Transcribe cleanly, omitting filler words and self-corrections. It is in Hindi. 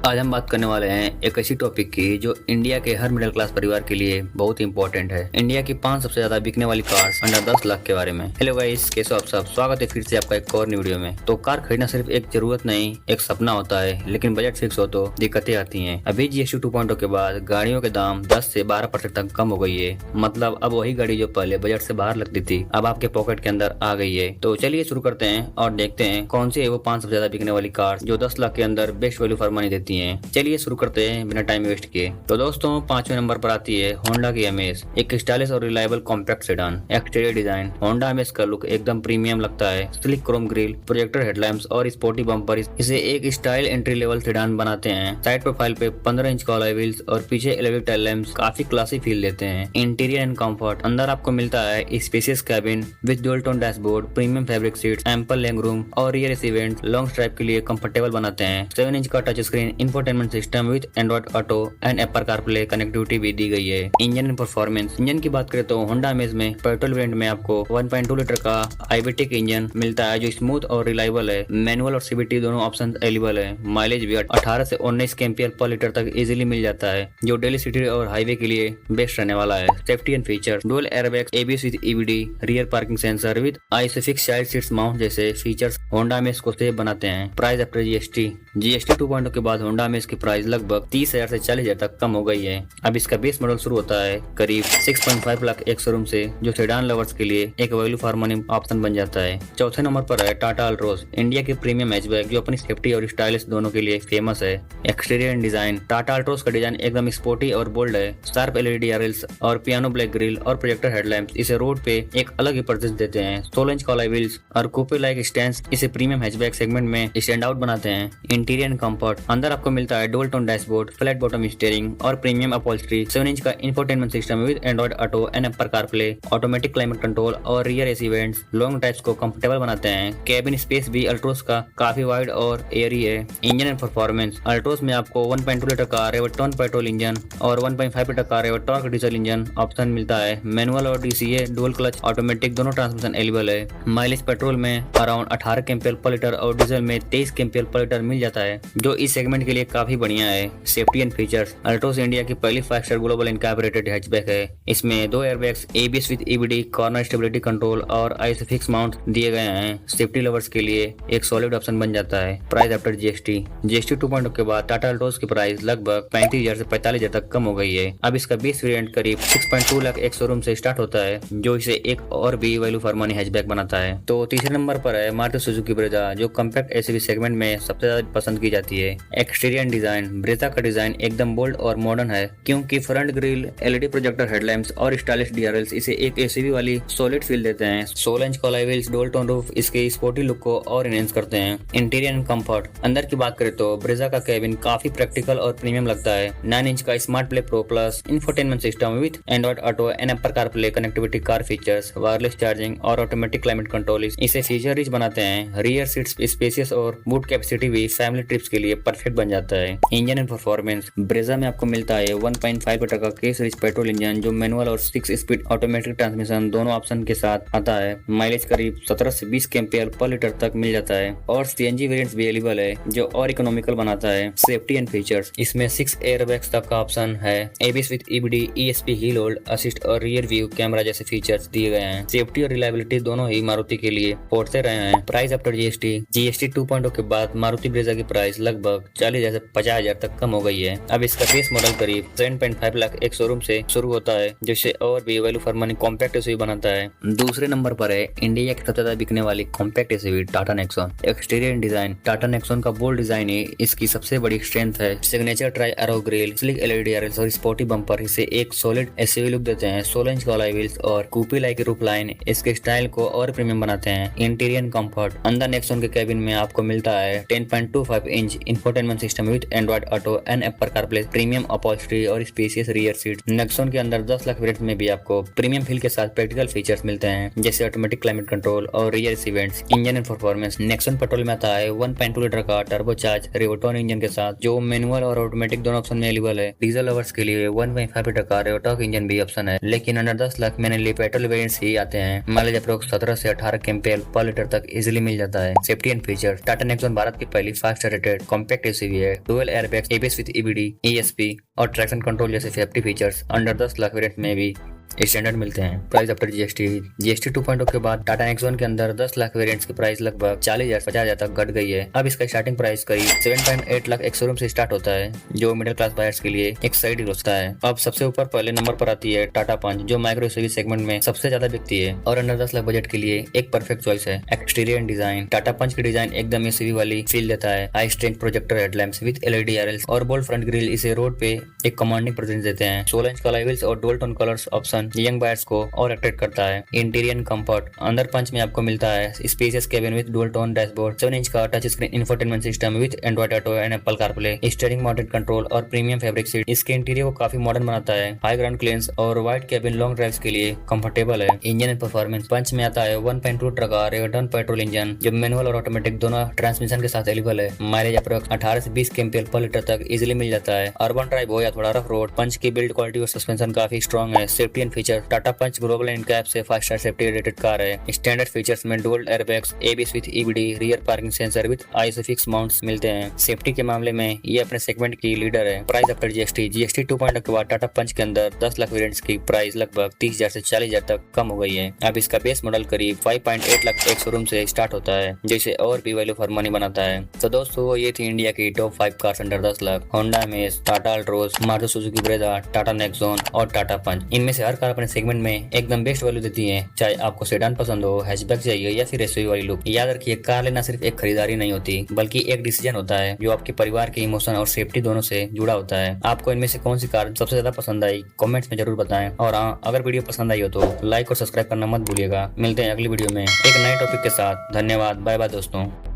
आज हम बात करने वाले हैं एक ऐसी टॉपिक की जो इंडिया के हर मिडिल क्लास परिवार के लिए बहुत इंपॉर्टेंट है। इंडिया की 5 सबसे ज्यादा बिकने वाली कार्स अंडर 10 लाख के बारे में। हेलो गाइस, कैसे हो आप सब? स्वागत है फिर से आपका एक और न्यू वीडियो में। तो कार खरीदना सिर्फ एक जरूरत नहीं, एक सपना होता है, लेकिन बजट फिक्स हो तो दिक्कतें आती हैं। अभी GST 2.0 के बाद गाड़ियों के दाम 10 से 12% तक कम हो गई है। मतलब अब वही गाड़ी जो पहले बजट से बाहर लगती थी अब आपके पॉकेट के अंदर आ गई है। तो चलिए शुरू करते हैं और देखते हैं कौन सी है वो 5 सबसे ज्यादा बिकने वाली कार जो 10 लाख के अंदर बेस्ट वैल्यू फॉर मनी देती है। चलिए शुरू करते हैं बिना टाइम वेस्ट किए। तो दोस्तों 5वें नंबर पर आती है होंडा की अमेज, एक स्टाइलिश और reliable compact sedan. Exterior design Honda Amaze का लुक एकदम प्रीमियम लगता है। Sleek chrome grille, projector headlamps और स्पोर्टी बम्पर इसे एक स्टाइल एंट्री लेवल सेडान बनाते हैं। साइड प्रोफाइल पे 15 इंच का अलॉय व्हील्स और पीछे एलईडी टेल लैंप्स काफी क्लासी फील देते हैं। इंटीरियर एंड कंफर्ट, अंदर आपको मिलता है spacious cabin with dual tone dashboard, premium fabric seats, ample leg room और rear AC vents long drive के लिए कंफर्टेबल बनाते हैं। 7 इंच का touch screen infotainment system with Android Auto and Apple CarPlay connectivity भी दी गई है। इंजन एंड परफॉर्मेंस, इंजन की बात करें तो होंडा अमेज में पेट्रोल वेरिएंट में आपको 1.2 लीटर का IVTEC इंजन मिलता है जो स्मूथ और रिलायबल है। मैनुअल और CVT दोनों ऑप्शन अवेलेबल है। माइलेज भी 18 से 19 kmph पर लीटर तक इजीली मिल जाता है जो डेली सिटी और हाईवे के लिए बेस्ट रहने वाला है। Safety and feature, dual airbag, ABS with EBD, rear parking sensor with isofix child seats mount जैसे फीचर्स होंडा अमेज को सेफ बनाते हैं। प्राइस आफ्टर GST 2.0 के बाद होंडा अमेज की प्राइस लगभग 30,000 से 40,000 तक कम हो गई है। अब इसका बेस मॉडल शुरू होता है करीब 6.5 लाख एक शोरूम से, जो सेडान लवर्स के लिए एक वैल्यू फॉर मनी ऑप्शन बन जाता है। चौथे नंबर पर है टाटा अल्ट्रोज, इंडिया की प्रीमियम हैचबैक जो अपनी सेफ्टी और स्टाइलिश दोनों के लिए फेमस है। Exterior and design, Tata Altroz का डिजाइन एकदम स्पोर्टी और बोल्ड है। शार्प LED RLs और पियानो ब्लैक ग्रिल और प्रोजेक्टर हेडलैम्प्स इसे रोड पे एक अलग ही प्रेजेंस देते हैं। 16 इंच का अलॉय व्हील्स और कूपे लाइक स्टैंड इसे प्रीमियम हैचबैक सेगमेंट में स्टैंड आउट बनाते हैं। इंटीरियर एंड कंफर्ट, अंदर आपको मिलता है dual tone dashboard, flat bottom steering और प्रीमियम अपहोल्स्ट्री, 7 इंच का infotainment system with Android Auto and Apple CarPlay, automatic climate control और rear AC vents long drives को कंफर्टेबल बनाते हैं। कैबिन स्पेस भी अल्ट्रोज का काफी वाइड और एयरी है। इंजन एंड परफॉर्मेंस, अल्ट्रोज में आपको 1.2 लीटर का रेवटॉन पेट्रोल इंजन और 1.5 लीटर का रेवटॉर्क डीजल इंजन ऑप्शन मिलता है। मैनुअल और DCA डुअल क्लच ऑटोमेटिक दोनों ट्रांसमिशन अवेलेबल है। माइलेज पेट्रोल में अराउंड 18 kmph पर लीटर और डीजल में 23 kmph पर लीटर मिल जाता है जो इस सेगमेंट के लिए काफी बढ़िया है। Safety and features, Altroz India की पहली 5 स्टार ग्लोबल इनकॉर्पोरेटेड हैचबैक है। इसमें 2 airbags, ABS with EBD, corner stability control और आइसोफिक्स माउंट दिए गए हैं। सेफ्टी लवर्स के लिए एक सॉलिड ऑप्शन बन जाता है। प्राइस आफ्टर GST 2.0 के बाद टाटा अल्ट्रोज की प्राइस लगभग 35,000 से 45,000 तक कम हो गई है। अब इसका बेस वेरिएंट करीब 6.2 लाख एक शोरूम से स्टार्ट होता है जो इसे एक और भी वैल्यू फॉर मनी हैचबैक बनाता है। तो तीसरे नंबर पर है मारुति सुजुकी ब्रेजा, जो कॉम्पैक्ट SUV सेगमेंट में सबसे ज्यादा पसंद की जाती है। एक्सटीरियर डिजाइन, ब्रेजा का डिजाइन एकदम बोल्ड और मॉडर्न है क्योंकि front grille, LED projector headlamps और स्टाइलिश DRLs इसे एक SUV वाली सॉलिड फील देते हैं। 16 इंच का alloy wheels, dual tone roof इसके स्पोर्टी लुक को और एनहांस करते हैं। इंटीरियर एंड कंफर्ट, अंदर की बात करें तो ब्रेजा का कैबिन काफी प्रैक्टिकल और प्रीमियम लगता है। 9 इंच का smart play pro plus infotainment system with Android Auto and Apple CarPlay connectivity, car features, wireless charging और ऑटोमेटिक क्लाइमेट कंट्रोल इसे फीचर रिच बनाते हैं। रियर सीट्स स्पेशियस और बूट कैपेसिटी भी फैमिली ट्रिप्स के लिए परफेक्ट बन जाता है। इंजन एंड परफॉर्मेंस, ब्रेजा में आपको मिलता है 1.5 लीटर का केस रिच पेट्रोल इंजन जो मैनुअल और 6 स्पीड ऑटोमेटिक ट्रांसमिशन दोनों ऑप्शन के साथ आता है। माइलेज करीब 17 से 20 kmph पर लीटर तक मिल जाता है और CNG वेरिएंट्स भी अवेलेबल है जो और इकोनॉमिकल बनाता है। सेफ्टी एंड फीचर्स, इसमें 6 एयरबैग्स तक का ऑप्शन है। ABS with EBD, ESP hill hold assist और रियर व्यू कैमरा जैसे फीचर्स दिए गए हैं। सेफ्टी और रिलायबिलिटी दोनों ही मारुति के लिए पहुंचते रहे हैं। प्राइस आफ्टर GST 2.0 के बाद मारुति ब्रेजा की प्राइस लगभग 40,000 से 50,000 तक कम हो गई है। अब इसका बेस मॉडल करीब 7.5 लाख एक शोरूम से शुरू होता है जिससे और भी value for money compact SUV बनाता है। दूसरे नंबर पर है इंडिया की सबसे ज्यादा बिकने वाली compact SUV Tata Nexon. Exterior design, Tata Nexon का बोल्ड डिजाइन ही इसकी सबसे बड़ी स्ट्रेंथ है। Signature tri arrow grille, sleek LED RLs और स्पोर्टी बम्पर इसे एक सॉलिड SUV लुक देते हैं। 16 इंच का अलॉय व्हील्स और कूपी लाइक रूफ लाइन इसके स्टाइल को और प्रीमियम बनाते हैं। इंटीरियर कंफर्ट, अंदर नेक्सॉन के कैबिन में आपको मिलता है 10.25 inch infotainment system with Android Auto and Apple CarPlay, premium upholstery और स्पेशियस रियर सीट। नेक्सॉन के अंदर 10 लाख वेरिएंट में भी आपको प्रीमियम फील के साथ प्रैक्टिकल फीचर्स मिलते हैं जैसे ऑटोमेटिक क्लाइमेट कंट्रोल और rear events. Engine and performance, Nexon petrol में आता है 1.2 लीटर का टर्बोचार्ज रेवटॉन इंजन के साथ जो मैनुअल और ऑटोमेटिक दोनों ऑप्शन में अवेलेबल है। डीजल लवर्स के लिए 1.5 लीटर का रेवटॉक इंजन भी ऑप्शन है, लेकिन अंडर 10 लाख में पेट्रोल वेरिएंट्स ही आते हैं। माइलेज अप्रोक्स 17 से 18 kmph पर लीटर तक इजीली मिल जाता है। Safety and feature, Tata Nexon Bharat की पहली 5 स्टार रेटेड कॉम्पैक्ट SUV हुई है। Dual airbags, ABS with EBD, ESP और ट्रैक्शन कंट्रोल जैसे safety features under 10 lakh variant में भी स्टैंडर्ड मिलते हैं। प्राइस आफ्टर जीएसटी 2.0 के बाद टाटा नेक्सॉन के अंदर 10 लाख वेरिएंट्स की प्राइस लगभग 40,000-50,000 तक घट गई है। अब इसका स्टार्टिंग प्राइस करीब 7.8 लाख एक शोरूम से स्टार्ट होता है, जो मिडिल क्लास बायर्स के लिए एक सही डील होता है। अब सबसे ऊपर पहले नंबर पर आती है टाटा पंच, जो माइक्रो एसयूवी सेगमेंट में सबसे ज्यादा बिकती है और अंडर 10 लाख बजट के लिए एक परफेक्ट चॉइस है। Exterior and design, Tata Punch की डिजाइन एकदम एसयूवी वाली फील देता है। High strength projector headlamps with LED DRLs और बोल्ड फ्रंट ग्रिल इसे रोड पे एक कमांडिंग प्रेजेंस देते हैं। 16 इंच का अलॉय व्हील्स और dual tone colours option young buyers को और अट्रैक्ट करता है। इंटीरियर कंफर्ट, अंदर पंच में आपको मिलता है spacious cabin with dual tone dashboard, 7 inch का touch screen infotainment system with Android Auto and Apple CarPlay, steering mounted control और प्रीमियम फैब्रिक सीट इसके इंटीरियर को काफी मॉडर्न बनाता है। हाई ग्राउंड क्लियरेंस और वाइड केबिन लॉन्ग ड्राइव्स के लिए कंफर्टेबल है। इंजन एंड परफॉर्मेंस, पंच में आता है 1.2 टर्बो रेगन पेट्रोल इंजन, जो मैनुअल और ऑटोमेटिक दोनों ट्रांसमिशन के साथ अवेलेबल है। माइलेज अप्रोक्स 18 से 20 kmpl पर लीटर तक इजीली मिल जाता है। अर्बन ड्राइव हो या थोड़ा रफ रोड, पंच की बिल्ड क्वालिटी और सस्पेंशन काफी स्ट्रॉन्ग है। Safety and feature, Tata Punch Global NCAP से 5 स्टार सेफ्टी रेटेड कार है। स्टैंडर्ड फीचर्स में dual airbags, ABS with EBD, rear parking sensor with ISOFIX mounts मिलते हैं। सेफ्टी के मामले में ये अपने सेगमेंट की लीडर है। प्राइस आफ्टर जीएसटी 2.0 के बाद टाटा पंच के अंदर 10 लाख वेरिएंट्स की प्राइस लगभग 30,000 से 40,000 तक कम हो गई है। अब इसका बेस मॉडल करीब 5.8 लाख एक शोरूम से स्टार्ट होता है, जिसे और भी वैल्यू फॉर मनी बनाता है। तो दोस्तों, ये थी इंडिया की top 5 cars under 10 lakh. Honda amaze, Tata Altroz, Maruti Suzuki Brezza, Tata Nexon और टाटा पंच। इनमें से हर कार अपने सेगमेंट में एकदम बेस्ट वैल्यू देती है। चाहे आपको सेडान पसंद हो, हैचबैक चाहिए या फिर एसयूवी वाली लुक, याद रखिए कार लेना सिर्फ एक खरीदारी नहीं होती, बल्कि एक डिसीजन होता है जो आपके परिवार के इमोशन और सेफ्टी दोनों से जुड़ा होता है। आपको इनमें से कौन सी कार सबसे ज्यादा पसंद आई, कमेंट्स में जरूर बताएं। और हाँ, अगर वीडियो पसंद आई हो तो लाइक और सब्सक्राइब करना मत भूलिएगा। मिलते हैं अगली वीडियो में एक नए टॉपिक के साथ। धन्यवाद, बाय बाय दोस्तों।